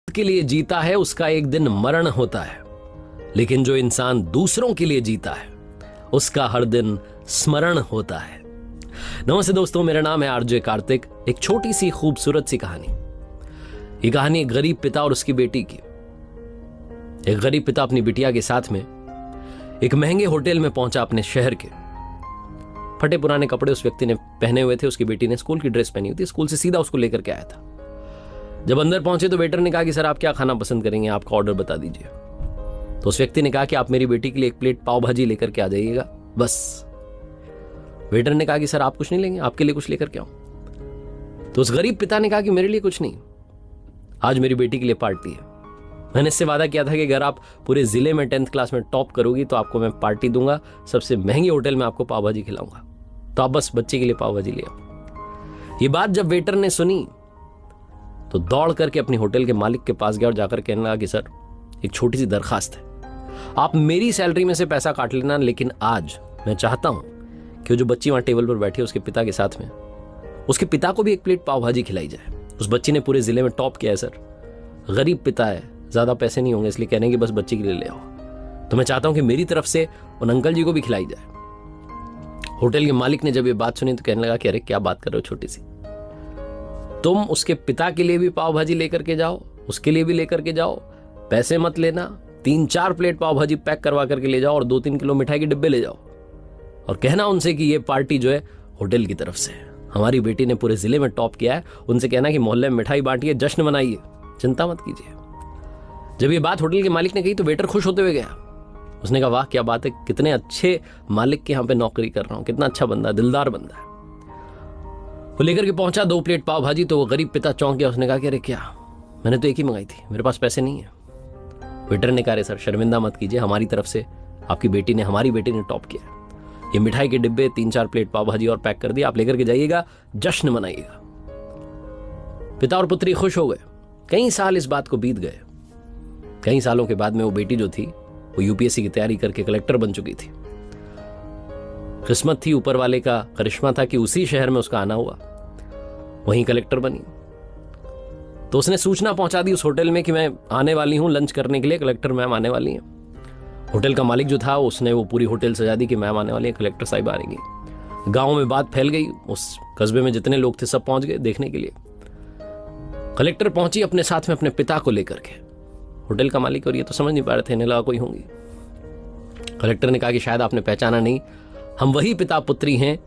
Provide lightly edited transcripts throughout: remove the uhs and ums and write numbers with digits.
के लिए जीता है उसका एक दिन मरण होता है, लेकिन जो इंसान दूसरों के लिए जीता है उसका हर दिन स्मरण होता है। नमस्ते दोस्तों, मेरा नाम है आरजे कार्तिक। एक छोटी सी खूबसूरत सी कहानी। ये कहानी एक गरीब पिता और उसकी बेटी की। एक गरीब पिता अपनी बिटिया के साथ में एक महंगे होटल में पहुंचा अपने शहर के। फटे पुराने कपड़े उस व्यक्ति ने पहने हुए थे, उसकी बेटी ने स्कूल की ड्रेस पहनी हुई थी। स्कूल से सीधा उसको लेकर के आया था। जब अंदर पहुंचे तो वेटर ने कहा कि सर आप क्या खाना पसंद करेंगे, आपका ऑर्डर बता दीजिए। तो उस व्यक्ति ने कहा कि आप मेरी बेटी के लिए एक प्लेट पाव भाजी लेकर के आ जाइएगा बस। वेटर ने कहा कि सर आप कुछ नहीं लेंगे, आपके लिए कुछ लेकर के आऊं। तो उस गरीब पिता ने कहा कि मेरे लिए कुछ नहीं, आज मेरी बेटी के लिए पार्टी है। मैंने इससे वादा किया था कि अगर आप पूरे जिले में 10th क्लास में टॉप करोगी तो आपको मैं पार्टी दूंगा, सबसे महंगी होटल में आपको पाव भाजी खिलाऊंगा, तो आप बस बच्चे के लिए पाव भाजी ले आओ। ये बात जब वेटर ने सुनी तो दौड़ करके अपनी होटल के मालिक के पास गया और जाकर कहने लगा कि सर एक छोटी सी दरखास्त है, आप मेरी सैलरी में से पैसा काट लेना, लेकिन आज मैं चाहता हूं कि जो बच्ची वहां टेबल पर बैठी है उसके पिता के साथ में, उसके पिता को भी एक प्लेट पाव भाजी खिलाई जाए। उस बच्ची ने पूरे जिले में टॉप किया है सर, गरीब पिता है, ज्यादा पैसे नहीं होंगे, इसलिए कहने कि बस बच्ची के लिए ले आओ। तो मैं चाहता हूं कि मेरी तरफ से उन अंकल जी को भी खिलाई जाए। होटल के मालिक ने जब ये बात सुनी तो कहने लगा कि अरे क्या बात कर रहे हो छोटी सी, तुम उसके पिता के लिए भी पाव भाजी लेकर के जाओ, उसके लिए भी लेकर के जाओ, पैसे मत लेना, 3-4 प्लेट पाव भाजी पैक करवा करके ले जाओ और 2-3 किलो मिठाई के डिब्बे ले जाओ और कहना उनसे कि ये पार्टी जो है होटल की तरफ से है, हमारी बेटी ने पूरे जिले में टॉप किया है। उनसे कहना कि मोहल्ले में मिठाई बांटिए, जश्न मनाइए, चिंता मत कीजिए। जब ये बात होटल के मालिक ने कही तो वेटर खुश होते हुए गया। उसने कहा वाह क्या बात है, कितने अच्छे मालिक के यहाँ पे नौकरी कर रहा हूँ, कितना अच्छा बंदा, दिलदार बंदा है। वो लेकर के पहुंचा 2 प्लेट पाव भाजी। तो वो गरीब पिता चौंक गया। उसने कहा कि अरे क्या, मैंने तो एक ही मंगाई थी, मेरे पास पैसे नहीं है। वेटर ने कहा सर शर्मिंदा मत कीजिए, हमारी तरफ से आपकी बेटी ने, हमारी बेटी ने टॉप किया। ये मिठाई के डिब्बे 3-4 प्लेट पाव भाजी और पैक कर दिया, आप लेकर के जाइएगा, जश्न मनाइएगा। पिता और पुत्री खुश हो गए। कई साल इस बात को बीत गए। कई सालों के बाद में वो बेटी जो थी वो यूपीएससी की तैयारी करके कलेक्टर बन चुकी थी। किस्मत थी, ऊपर वाले का करिश्मा था कि उसी शहर में उसका आना हुआ, वहीं कलेक्टर बनी। तो उसने सूचना पहुंचा दी उस होटल में कि मैं आने वाली हूं लंच करने के लिए, कलेक्टर मैम आने वाली हैं। होटल का मालिक जो था उसने वो पूरी होटल सजा दी कि मैम आने वाली है, कलेक्टर साहिब आएंगी। गांव में बात फैल गई, उस कस्बे में जितने लोग थे सब पहुंच गए देखने के लिए। कलेक्टर पहुंची अपने साथ में अपने पिता को लेकर के। होटल का मालिक और ये तो समझ नहीं पा रहे थे, इन्हें लगा कोई होंगी। कलेक्टर ने कहा कि शायद आपने पहचाना नहीं, हम वही पिता पुत्री हैं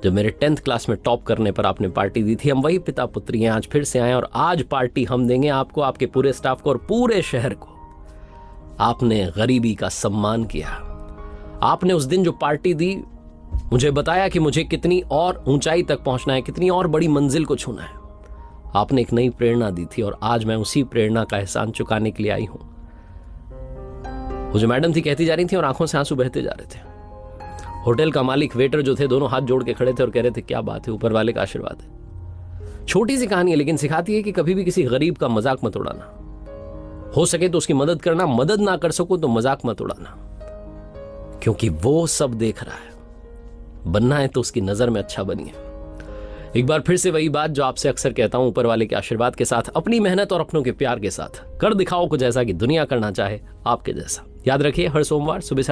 जो मेरे 10th क्लास में टॉप करने पर आपने पार्टी दी थी। हम वही पिता पुत्री हैं, आज फिर से आए और आज पार्टी हम देंगे आपको, आपके पूरे स्टाफ को और पूरे शहर को। आपने गरीबी का सम्मान किया। आपने उस दिन जो पार्टी दी, मुझे बताया कि मुझे कितनी और ऊंचाई तक पहुंचना है, कितनी और बड़ी मंजिल को छूना है। आपने एक नई प्रेरणा दी थी और आज मैं उसी प्रेरणा का एहसान चुकाने के लिए आई हूं। वो जो मैडम थी कहती जा रही थी और आंखों से आंसू बहते जा रहे थे। होटल का मालिक, वेटर जो थे, दोनों हाथ जोड़ के खड़े थे और कह रहे थे क्या बात है, ऊपर वाले का आशीर्वाद है। छोटी सी कहानी है लेकिन सिखाती है कि कभी भी किसी गरीब का मजाक मत उड़ाना। हो सके तो उसकी मदद करना, मदद ना कर सको तो मजाक मत उड़ाना, क्योंकि वो सब देख रहा है। बनना है तो उसकी नजर में अच्छा बनिए। एक बार फिर से वही बात जो आपसे अक्सर कहता हूं, ऊपर वाले के आशीर्वाद के साथ, अपनी मेहनत और अपनों के प्यार के साथ कर दिखाओ कुछ ऐसा कि दुनिया करना चाहे आपके जैसा। याद रखिए, हर सोमवार सुबह